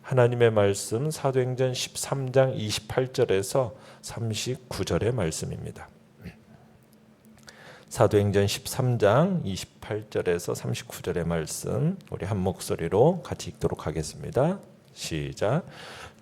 하나님의 말씀 사도행전 13장 28절에서 39절의 말씀입니다. 사도행전 13장 28절에서 39절의 말씀 우리 한 목소리로 같이 읽도록 하겠습니다. 시작.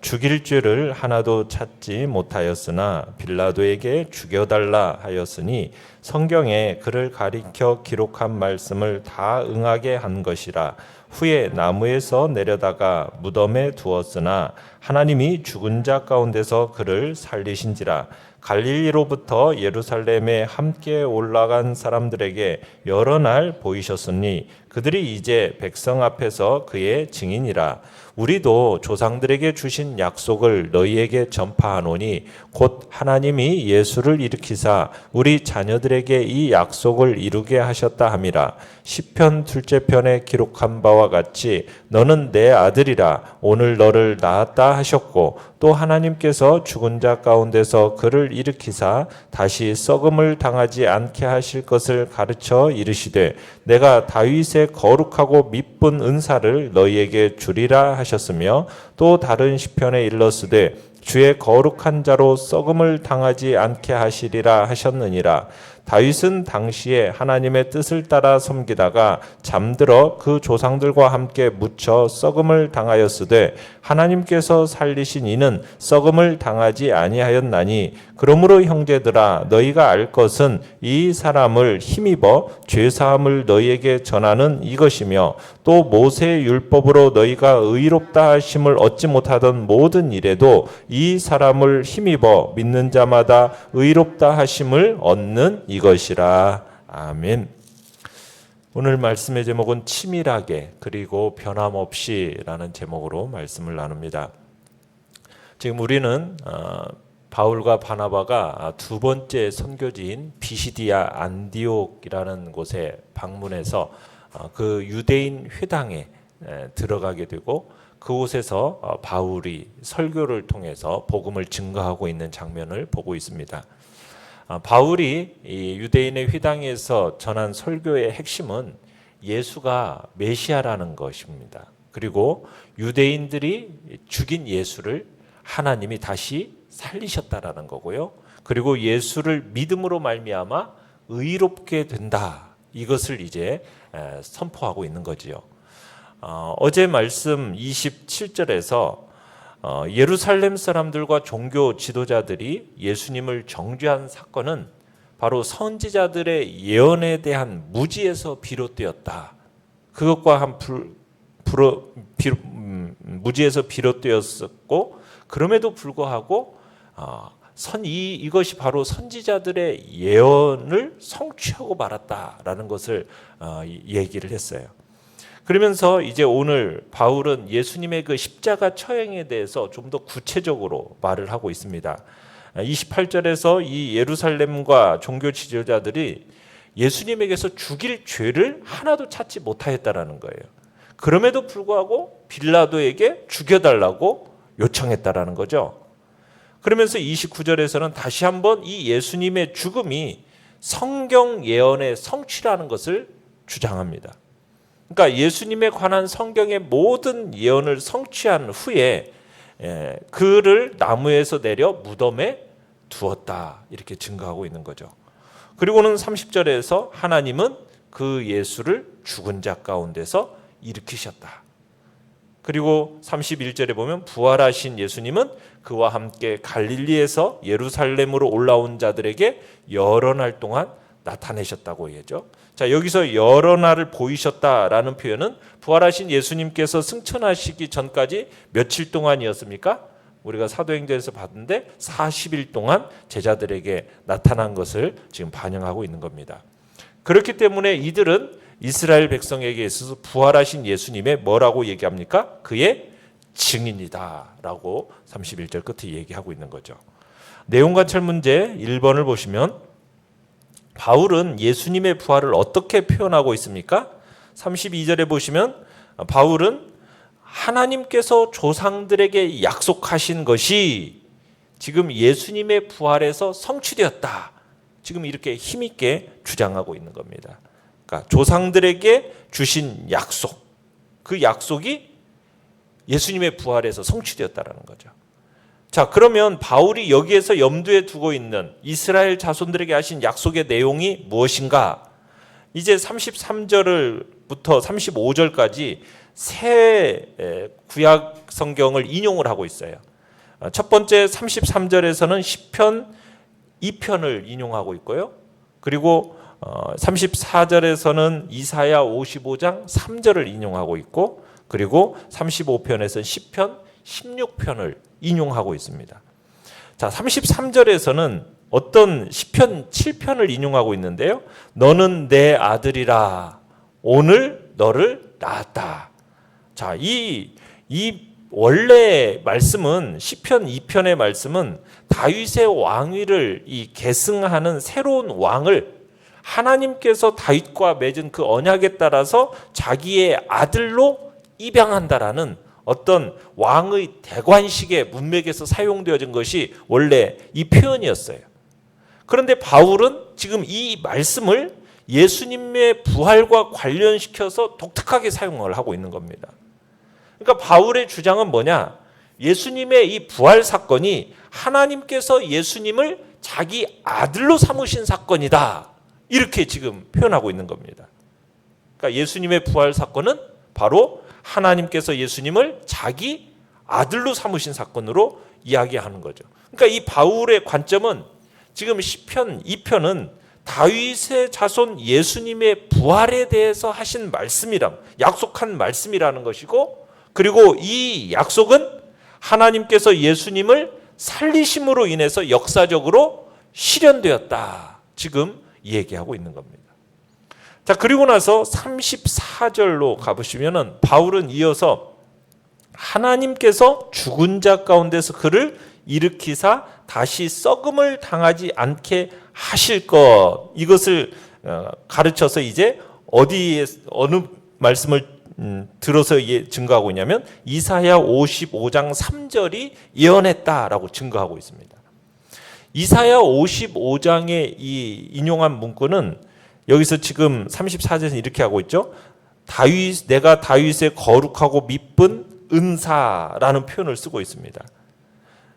죽일 죄를 하나도 찾지 못하였으나 빌라도에게 죽여달라 하였으니 성경에 그를 가리켜 기록한 말씀을 다 응하게 한 것이라. 후에 나무에서 내려다가 무덤에 두었으나 하나님이 죽은 자 가운데서 그를 살리신지라. 갈릴리로부터 예루살렘에 함께 올라간 사람들에게 여러 날 보이셨으니 그들이 이제 백성 앞에서 그의 증인이라. 우리도 조상들에게 주신 약속을 너희에게 전파하노니 곧 하나님이 예수를 일으키사 우리 자녀들에게 이 약속을 이루게 하셨다 함이라. 시편 둘째 편에 기록한 바와 같이 너는 내 아들이라. 오늘 너를 낳았다 하셨고 또 하나님께서 죽은 자 가운데서 그를 일으키사 다시 썩음을 당하지 않게 하실 것을 가르쳐 이르시되 내가 다윗의 거룩하고 미쁜 은사를 너희에게 주리라 하셨으며 또 다른 시편에 일렀으되 주의 거룩한 자로 썩음을 당하지 않게 하시리라 하셨느니라. 다윗은 당시에 하나님의 뜻을 따라 섬기다가 잠들어 그 조상들과 함께 묻혀 썩음을 당하였으되 하나님께서 살리신 이는 썩음을 당하지 아니하였나니 그러므로 형제들아 너희가 알 것은 이 사람을 힘입어 죄사함을 너희에게 전하는 이것이며 또 모세의 율법으로 너희가 의롭다 하심을 얻지 못하던 모든 일에도 이 사람을 힘입어 믿는 자마다 의롭다 하심을 얻는 이것이라. 아멘. 오늘 말씀의 제목은 치밀하게 그리고 변함없이라는 제목으로 말씀을 나눕니다. 지금 우리는 바울과 바나바가 두 번째 선교지인 비시디아 안디옥이라는 곳에 방문해서 그 유대인 회당에 들어가게 되고 그곳에서 바울이 설교를 통해서 복음을 증거하고 있는 장면을 보고 있습니다. 바울이 이 유대인의 회당에서 전한 설교의 핵심은 예수가 메시아라는 것입니다. 그리고 유대인들이 죽인 예수를 하나님이 다시 살리셨다라는 거고요. 그리고 예수를 믿음으로 말미암아 의롭게 된다. 이것을 이제 선포하고 있는 거지요. 어제 말씀 27절에서 예루살렘 사람들과 종교 지도자들이 예수님을 정죄한 사건은 바로 선지자들의 예언에 대한 무지에서 비롯되었다. 그것과 무지에서 비롯되었었고 그럼에도 불구하고 이것이 바로 선지자들의 예언을 성취하고 말았다라는 것을 얘기를 했어요. 그러면서 이제 오늘 바울은 예수님의 그 십자가 처형에 대해서 좀 더 구체적으로 말을 하고 있습니다. 28절에서 이 예루살렘과 종교 지도자들이 예수님에게서 죽일 죄를 하나도 찾지 못하였다라는 거예요. 그럼에도 불구하고 빌라도에게 죽여달라고 요청했다라는 거죠. 그러면서 29절에서는 다시 한번 이 예수님의 죽음이 성경 예언의 성취라는 것을 주장합니다. 그러니까 예수님에 관한 성경의 모든 예언을 성취한 후에 그를 나무에서 내려 무덤에 두었다 이렇게 증거하고 있는 거죠. 그리고는 30절에서 하나님은 그 예수를 죽은 자 가운데서 일으키셨다. 그리고 31절에 보면 부활하신 예수님은 그와 함께 갈릴리에서 예루살렘으로 올라온 자들에게 여러 날 동안 나타내셨다고 얘기하죠. 자, 여기서 여러 날을 보이셨다라는 표현은 부활하신 예수님께서 승천하시기 전까지 며칠 동안이었습니까? 우리가 사도행전에서 봤는데 40일 동안 제자들에게 나타난 것을 지금 반영하고 있는 겁니다. 그렇기 때문에 이들은 이스라엘 백성에게 있어서 부활하신 예수님의 뭐라고 얘기합니까? 그의 증인이다라고 31절 끝에 얘기하고 있는 거죠. 내용관찰 문제 1번을 보시면 바울은 예수님의 부활을 어떻게 표현하고 있습니까? 32절에 보시면 바울은 하나님께서 조상들에게 약속하신 것이 지금 예수님의 부활에서 성취되었다. 지금 이렇게 힘있게 주장하고 있는 겁니다. 그러니까 조상들에게 주신 약속, 그 약속이 예수님의 부활에서 성취되었다라는 거죠. 자, 그러면 바울이 여기에서 염두에 두고 있는 이스라엘 자손들에게 하신 약속의 내용이 무엇인가? 이제 33절부터 35절까지 새 구약 성경을 인용을 하고 있어요. 첫 번째 33절에서는 시편 2편을 인용하고 있고요. 그리고 34절에서는 이사야 55장 3절을 인용하고 있고, 그리고 35편에서는 시편 16편을 인용하고 있습니다. 자, 33절에서는 어떤 시편 7편을 인용하고 있는데요. 너는 내 아들이라 오늘 너를 낳았다. 자, 이 원래 말씀은 시편 2편의 말씀은 다윗의 왕위를 계승하는 새로운 왕을 하나님께서 다윗과 맺은 그 언약에 따라서 자기의 아들로 입양한다라는 어떤 왕의 대관식의 문맥에서 사용되어진 것이 원래 이 표현이었어요. 그런데 바울은 지금 이 말씀을 예수님의 부활과 관련시켜서 독특하게 사용을 하고 있는 겁니다. 그러니까 바울의 주장은 뭐냐? 예수님의 이 부활 사건이 하나님께서 예수님을 자기 아들로 삼으신 사건이다. 이렇게 지금 표현하고 있는 겁니다. 그러니까 예수님의 부활 사건은 바로 하나님께서 예수님을 자기 아들로 삼으신 사건으로 이야기하는 거죠. 그러니까 이 바울의 관점은 지금 시편 2편은 다윗의 자손 예수님의 부활에 대해서 하신 약속한 말씀이라는 것이고, 그리고 이 약속은 하나님께서 예수님을 살리심으로 인해서 역사적으로 실현되었다. 지금 얘기하고 있는 겁니다. 자, 그리고 나서 34절로 가보시면은 바울은 이어서 하나님께서 죽은 자 가운데서 그를 일으키사 다시 썩음을 당하지 않게 하실 것, 이것을 가르쳐서 이제 어느 말씀을 들어서 증거하고 있냐면 이사야 55장 3절이 예언했다라고 증거하고 있습니다. 이사야 55장의 이 인용한 문구는 여기서 지금 34절에서 이렇게 하고 있죠. 내가 다윗의 거룩하고 미쁜 은사라는 표현을 쓰고 있습니다.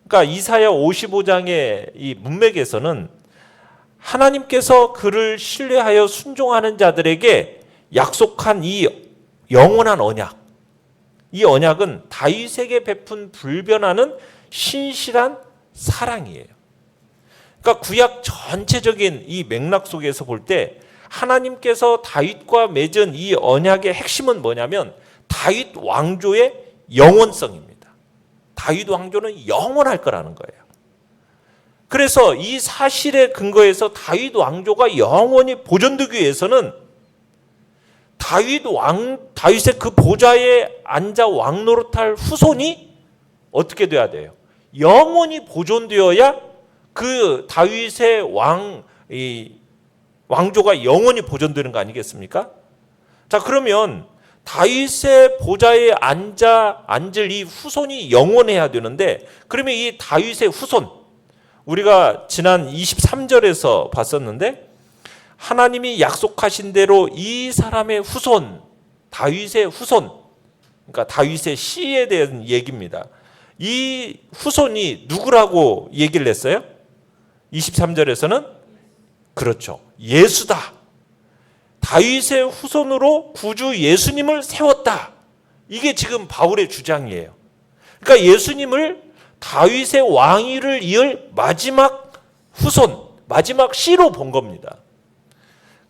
그러니까 이사야 55장의 이 문맥에서는 하나님께서 그를 신뢰하여 순종하는 자들에게 약속한 이 영원한 언약, 이 언약은 다윗에게 베푼 불변하는 신실한 사랑이에요. 그러니까 구약 전체적인 이 맥락 속에서 볼 때 하나님께서 다윗과 맺은 이 언약의 핵심은 뭐냐면 다윗 왕조의 영원성입니다. 다윗 왕조는 영원할 거라는 거예요. 그래서 이 사실에 근거해서 다윗 왕조가 영원히 보존되기 위해서는 다윗의 그 보좌에 앉아 왕노릇할 후손이 어떻게 돼야 돼요? 영원히 보존되어야 그 다윗의 왕조가 영원히 보존되는 거 아니겠습니까? 자, 그러면 다윗의 보좌에 앉을 이 후손이 영원해야 되는데, 그러면 이 다윗의 후손, 우리가 지난 23절에서 봤었는데 하나님이 약속하신 대로 이 사람의 후손, 다윗의 후손, 그러니까 다윗의 씨에 대한 얘기입니다. 이 후손이 누구라고 얘기를 했어요? 23절에서는 그렇죠, 예수다. 다윗의 후손으로 구주 예수님을 세웠다. 이게 지금 바울의 주장이에요. 그러니까 예수님을 다윗의 왕위를 이을 마지막 후손, 마지막 씨로 본 겁니다.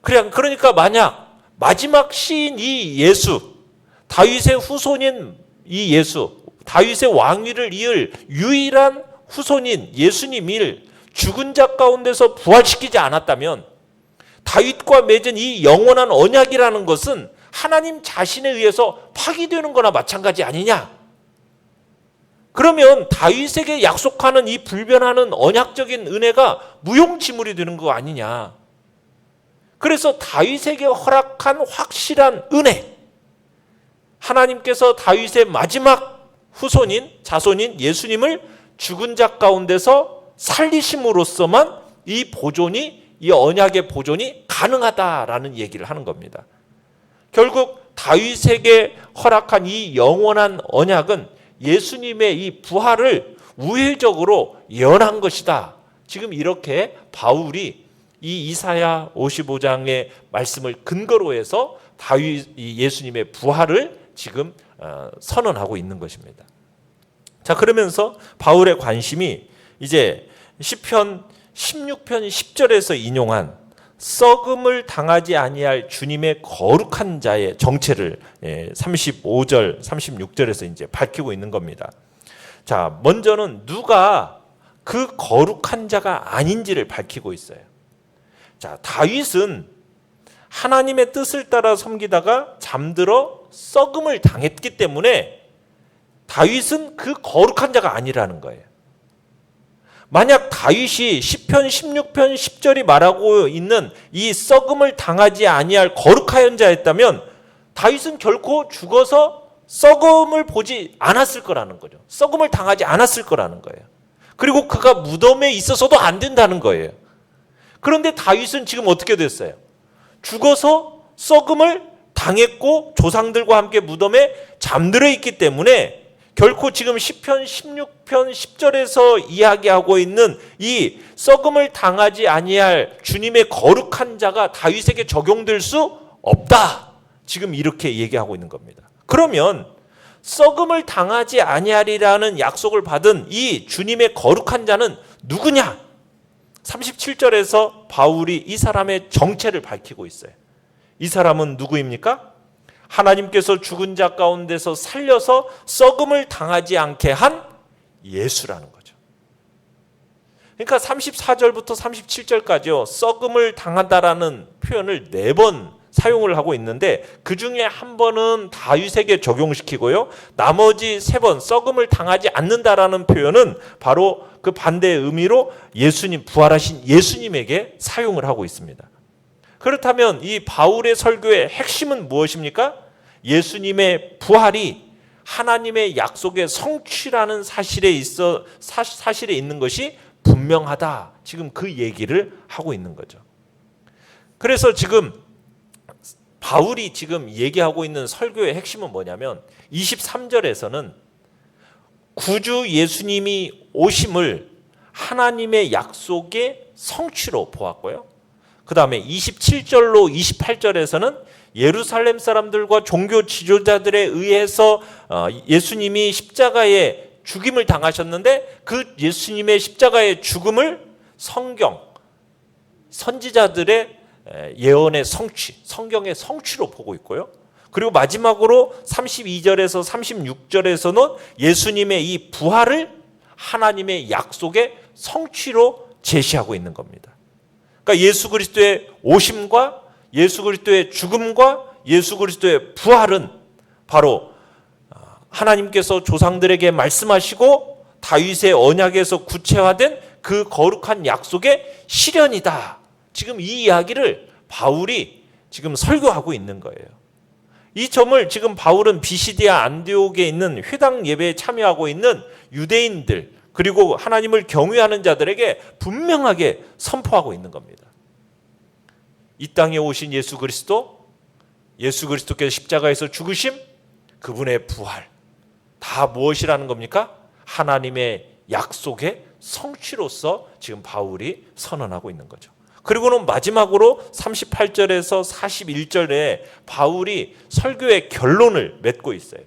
그러니까 만약 마지막 씨인 이 예수, 다윗의 후손인 이 예수, 다윗의 왕위를 이을 유일한 후손인 예수님을 죽은 자 가운데서 부활시키지 않았다면 다윗과 맺은 이 영원한 언약이라는 것은 하나님 자신에 의해서 파기되는 거나 마찬가지 아니냐? 그러면 다윗에게 약속하는 이 불변하는 언약적인 은혜가 무용지물이 되는 거 아니냐? 그래서 다윗에게 허락한 확실한 은혜, 하나님께서 다윗의 마지막 후손인 자손인 예수님을 죽은 자 가운데서 살리심으로써만 이 보존이, 이 언약의 보존이 가능하다라는 얘기를 하는 겁니다. 결국 다윗에게 허락한 이 영원한 언약은 예수님의 이 부활을 우회적으로 예언한 것이다. 지금 이렇게 바울이 이 이사야 55장의 말씀을 근거로 해서 다윗 예수님의 부활을 지금 선언하고 있는 것입니다. 자, 그러면서 바울의 관심이 이제 시편 16편 10절에서 인용한 썩음을 당하지 아니할 주님의 거룩한 자의 정체를 35절, 36절에서 이제 밝히고 있는 겁니다. 자, 먼저는 누가 그 거룩한 자가 아닌지를 밝히고 있어요. 자, 다윗은 하나님의 뜻을 따라 섬기다가 잠들어 썩음을 당했기 때문에 다윗은 그 거룩한 자가 아니라는 거예요. 만약 다윗이 시편 16편 10절이 말하고 있는 이 썩음을 당하지 아니할 거룩한 자였다면 다윗은 결코 죽어서 썩음을 보지 않았을 거라는 거죠. 썩음을 당하지 않았을 거라는 거예요. 그리고 그가 무덤에 있어서도 안 된다는 거예요. 그런데 다윗은 지금 어떻게 됐어요? 죽어서 썩음을 당했고 조상들과 함께 무덤에 잠들어 있기 때문에 결코 지금 시편 16편 10절에서 이야기하고 있는 이 썩음을 당하지 아니할 주님의 거룩한 자가 다윗에게 적용될 수 없다. 지금 이렇게 얘기하고 있는 겁니다. 그러면 썩음을 당하지 아니하리라는 약속을 받은 이 주님의 거룩한 자는 누구냐? 37절에서 바울이 이 사람의 정체를 밝히고 있어요. 이 사람은 누구입니까? 하나님께서 죽은 자 가운데서 살려서 썩음을 당하지 않게 한 예수라는 거죠. 그러니까 34절부터 37절까지요. 썩음을 당한다라는 표현을 4번 사용을 하고 있는데 그 중에 한 번은 다윗에게 적용시키고요. 나머지 3번 썩음을 당하지 않는다라는 표현은 바로 그 반대의 의미로 예수님, 부활하신 예수님에게 사용을 하고 있습니다. 그렇다면 이 바울의 설교의 핵심은 무엇입니까? 예수님의 부활이 하나님의 약속의 성취라는 사실에 있는 것이 분명하다. 지금 그 얘기를 하고 있는 거죠. 그래서 지금 바울이 지금 얘기하고 있는 설교의 핵심은 뭐냐면 23절에서는 구주 예수님이 오심을 하나님의 약속의 성취로 보았고요. 그 다음에 27절로 28절에서는 예루살렘 사람들과 종교 지도자들에 의해서 예수님이 십자가에 죽임을 당하셨는데 그 예수님의 십자가의 죽음을 성경, 선지자들의 예언의 성취, 성경의 성취로 보고 있고요. 그리고 마지막으로 32절에서 36절에서는 예수님의 이 부활을 하나님의 약속의 성취로 제시하고 있는 겁니다. 그러니까 예수 그리스도의 오심과 예수 그리스도의 죽음과 예수 그리스도의 부활은 바로 하나님께서 조상들에게 말씀하시고 다윗의 언약에서 구체화된 그 거룩한 약속의 실현이다. 지금 이 이야기를 바울이 지금 설교하고 있는 거예요. 이 점을 지금 바울은 비시디아 안디옥에 있는 회당 예배에 참여하고 있는 유대인들 그리고 하나님을 경외하는 자들에게 분명하게 선포하고 있는 겁니다. 이 땅에 오신 예수 그리스도께서 십자가에서 죽으심, 그분의 부활 다 무엇이라는 겁니까? 하나님의 약속의 성취로서 지금 바울이 선언하고 있는 거죠. 그리고는 마지막으로 38절에서 41절에 바울이 설교의 결론을 맺고 있어요.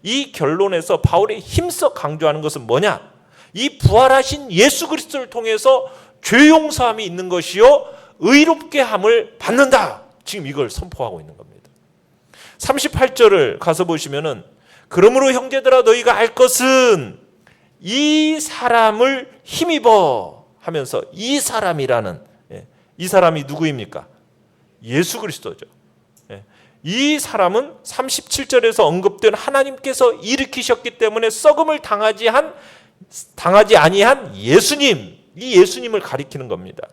이 결론에서 바울이 힘써 강조하는 것은 뭐냐? 이 부활하신 예수 그리스도를 통해서 죄 용서함이 있는 것이요 의롭게 함을 받는다. 지금 이걸 선포하고 있는 겁니다. 38절을 가서 보시면은 그러므로 형제들아 너희가 알 것은 이 사람을 힘입어 하면서 이 사람이라는 이 사람이 누구입니까? 예수 그리스도죠. 이 사람은 37절에서 언급된 하나님께서 일으키셨기 때문에 썩음을 당하지 아니한 예수님, 이 예수님을 가리키는 겁니다.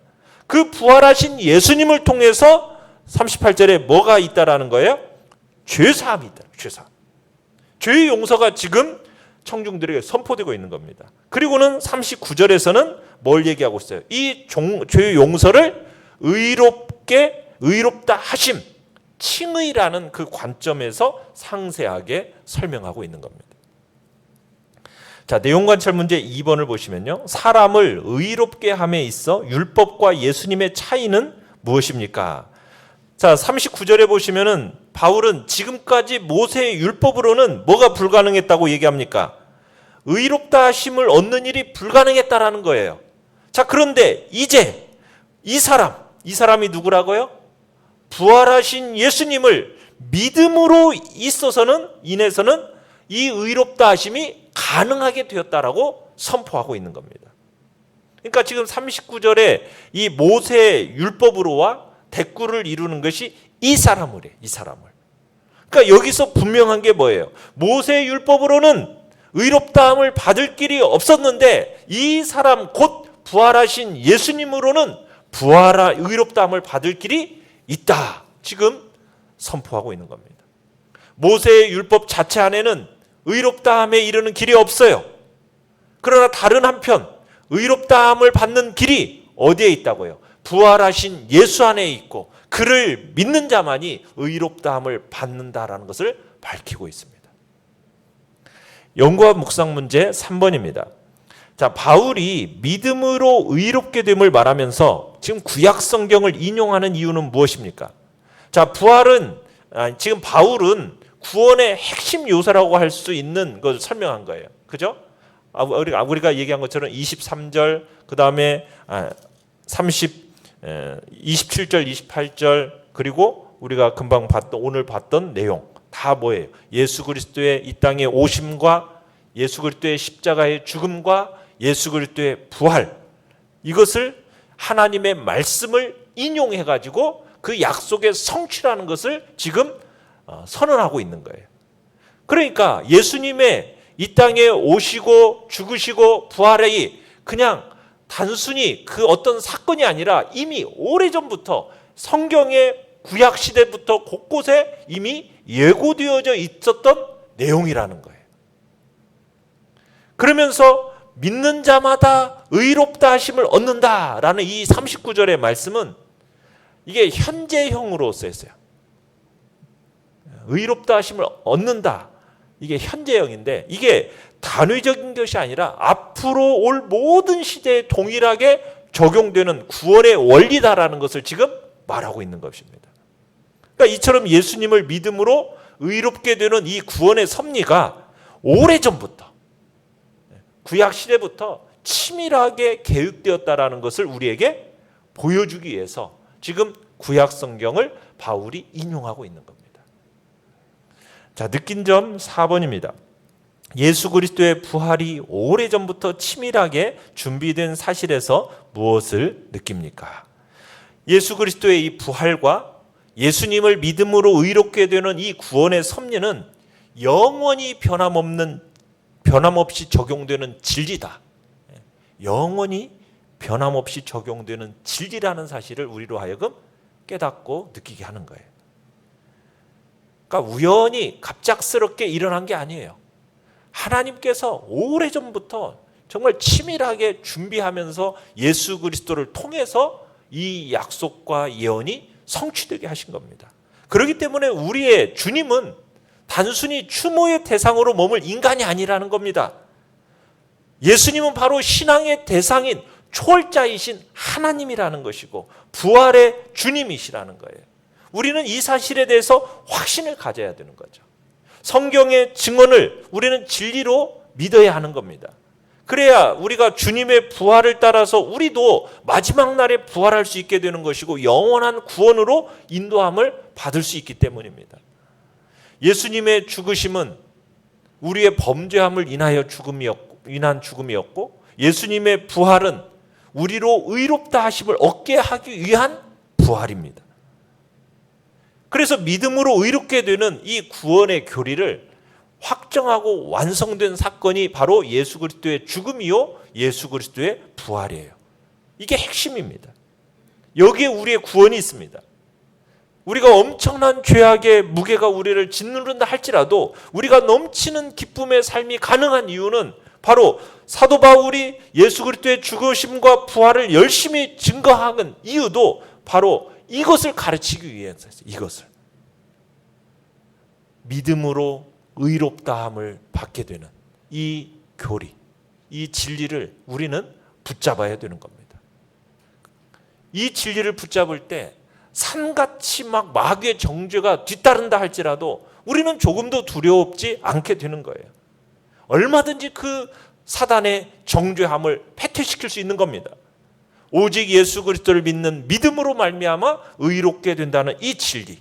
그 부활하신 예수님을 통해서 38절에 뭐가 있다라는 거예요? 죄사함이 있다. 죄사함. 죄의 용서가 지금 청중들에게 선포되고 있는 겁니다. 그리고는 39절에서는 뭘 얘기하고 있어요? 이 죄의 용서를 의롭다 하심, 칭의라는 그 관점에서 상세하게 설명하고 있는 겁니다. 자, 내용 관찰 문제 2번을 보시면요. 사람을 의롭게 함에 있어 율법과 예수님의 차이는 무엇입니까? 자, 39절에 보시면은 바울은 지금까지 모세의 율법으로는 뭐가 불가능했다고 얘기합니까? 의롭다 하심을 얻는 일이 불가능했다라는 거예요. 자, 그런데 이제 이 사람이 누구라고요? 부활하신 예수님을 믿음으로 인해서는 이 의롭다 하심이 가능하게 되었다라고 선포하고 있는 겁니다. 그러니까 지금 39절에 이 모세의 율법으로와 대꾸를 이루는 것이 이 사람을. 그러니까 여기서 분명한 게 뭐예요? 모세의 율법으로는 의롭다함을 받을 길이 없었는데 이 사람 곧 부활하신 예수님으로는 의롭다함을 받을 길이 있다. 지금 선포하고 있는 겁니다. 모세의 율법 자체 안에는 의롭다함에 이르는 길이 없어요. 그러나 다른 한편 의롭다함을 받는 길이 어디에 있다고요? 부활하신 예수 안에 있고 그를 믿는 자만이 의롭다함을 받는다라는 것을 밝히고 있습니다. 연구와 묵상 문제 3번입니다. 자, 바울이 믿음으로 의롭게 됨을 말하면서 지금 구약 성경을 인용하는 이유는 무엇입니까? 자, 지금 바울은 구원의 핵심 요소라고 할 수 있는 것을 설명한 거예요. 그죠? 우리가 얘기한 것처럼 23절, 그 다음에 27절, 28절, 그리고 우리가 금방 오늘 봤던 내용 다 뭐예요? 예수 그리스도의 이 땅에 오심과 예수 그리스도의 십자가의 죽음과 예수 그리스도의 부활, 이것을 하나님의 말씀을 인용해가지고 그 약속의 성취라는 것을 지금 선언하고 있는 거예요. 그러니까 예수님의 이 땅에 오시고 죽으시고 부활이 그냥 단순히 그 어떤 사건이 아니라 이미 오래전부터 성경의 구약 시대부터 곳곳에 이미 예고되어져 있었던 내용이라는 거예요. 그러면서 믿는 자마다 의롭다 하심을 얻는다라는 이 39절의 말씀은 이게 현재형으로 쓰였어요. 의롭다 하심을 얻는다. 이게 현재형인데 이게 단위적인 것이 아니라 앞으로 올 모든 시대에 동일하게 적용되는 구원의 원리다라는 것을 지금 말하고 있는 것입니다. 그러니까 이처럼 예수님을 믿음으로 의롭게 되는 이 구원의 섭리가 오래전부터 구약 시대부터 치밀하게 계획되었다라는 것을 우리에게 보여주기 위해서 지금 구약 성경을 바울이 인용하고 있는 겁니다. 자, 느낀 점 4번입니다. 예수 그리스도의 부활이 오래전부터 치밀하게 준비된 사실에서 무엇을 느낍니까? 예수 그리스도의 이 부활과 예수님을 믿음으로 의롭게 되는 이 구원의 섭리는 영원히 변함없이 적용되는 진리다. 영원히 변함없이 적용되는 진리라는 사실을 우리로 하여금 깨닫고 느끼게 하는 거예요. 그러니까 우연히 갑작스럽게 일어난 게 아니에요. 하나님께서 오래전부터 정말 치밀하게 준비하면서 예수 그리스도를 통해서 이 약속과 예언이 성취되게 하신 겁니다. 그렇기 때문에 우리의 주님은 단순히 추모의 대상으로 머물 인간이 아니라는 겁니다. 예수님은 바로 신앙의 대상인 초월자이신 하나님이라는 것이고 부활의 주님이시라는 거예요. 우리는 이 사실에 대해서 확신을 가져야 되는 거죠. 성경의 증언을 우리는 진리로 믿어야 하는 겁니다. 그래야 우리가 주님의 부활을 따라서 우리도 마지막 날에 부활할 수 있게 되는 것이고 영원한 구원으로 인도함을 받을 수 있기 때문입니다. 예수님의 죽으심은 우리의 범죄함을 인한 죽음이었고 예수님의 부활은 우리로 의롭다 하심을 얻게 하기 위한 부활입니다. 그래서 믿음으로 의롭게 되는 이 구원의 교리를 확정하고 완성된 사건이 바로 예수 그리스도의 죽음이요 예수 그리스도의 부활이에요. 이게 핵심입니다. 여기에 우리의 구원이 있습니다. 우리가 엄청난 죄악의 무게가 우리를 짓누른다 할지라도 우리가 넘치는 기쁨의 삶이 가능한 이유는 바로 사도 바울이 예수 그리스도의 죽으심과 부활을 열심히 증거하는 이유도 바로 이것을 가르치기 위해서였어요. 이것을. 믿음으로 의롭다함을 받게 되는 이 교리, 이 진리를 우리는 붙잡아야 되는 겁니다. 이 진리를 붙잡을 때 산같이 막 마귀의 정죄가 뒤따른다 할지라도 우리는 조금도 두려웠지 않게 되는 거예요. 얼마든지 그 사단의 정죄함을 패퇴시킬 수 있는 겁니다. 오직 예수 그리스도를 믿는 믿음으로 말미암아 의롭게 된다는 이 진리.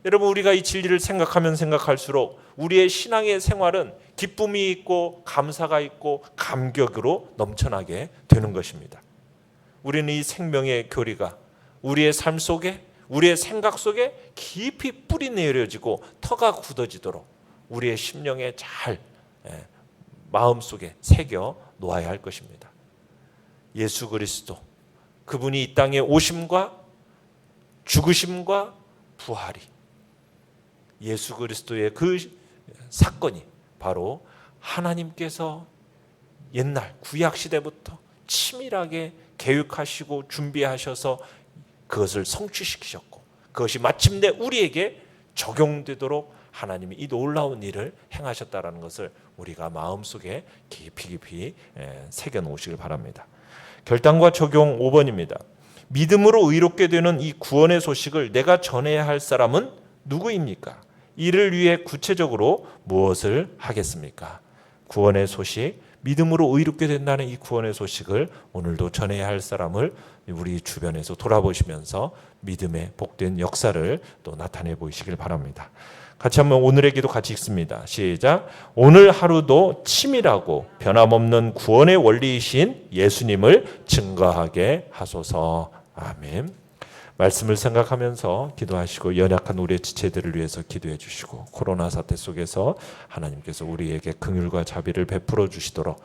여러분, 우리가 이 진리를 생각하면 생각할수록 우리의 신앙의 생활은 기쁨이 있고 감사가 있고 감격으로 넘쳐나게 되는 것입니다. 우리는 이 생명의 교리가 우리의 삶 속에, 우리의 생각 속에 깊이 뿌리 내려지고 터가 굳어지도록 우리의 심령에 잘 마음속에 새겨 놓아야 할 것입니다. 예수 그리스도, 그분이 이 땅에 오심과 죽으심과 부활이, 예수 그리스도의 그 사건이 바로 하나님께서 옛날 구약 시대부터 치밀하게 계획하시고 준비하셔서 그것을 성취시키셨고, 그것이 마침내 우리에게 적용되도록 하나님이 이 놀라운 일을 행하셨다는 것을 우리가 마음속에 깊이 새겨 놓으시길 바랍니다. 결단과 적용 5번입니다. 믿음으로 의롭게 되는 이 구원의 소식을 내가 전해야 할 사람은 누구입니까? 이를 위해 구체적으로 무엇을 하겠습니까? 구원의 소식, 믿음으로 의롭게 된다는 이 구원의 소식을 오늘도 전해야 할 사람을 우리 주변에서 돌아보시면서 믿음의 복된 역사를 또 나타내 보이시길 바랍니다. 같이 한번 오늘의 기도 같이 읽습니다. 시작. 오늘 하루도 치밀하고 변함없는 구원의 원리이신 예수님을 증거하게 하소서. 아멘. 말씀을 생각하면서 기도하시고 연약한 우리의 지체들을 위해서 기도해 주시고 코로나 사태 속에서 하나님께서 우리에게 긍휼과 자비를 베풀어 주시도록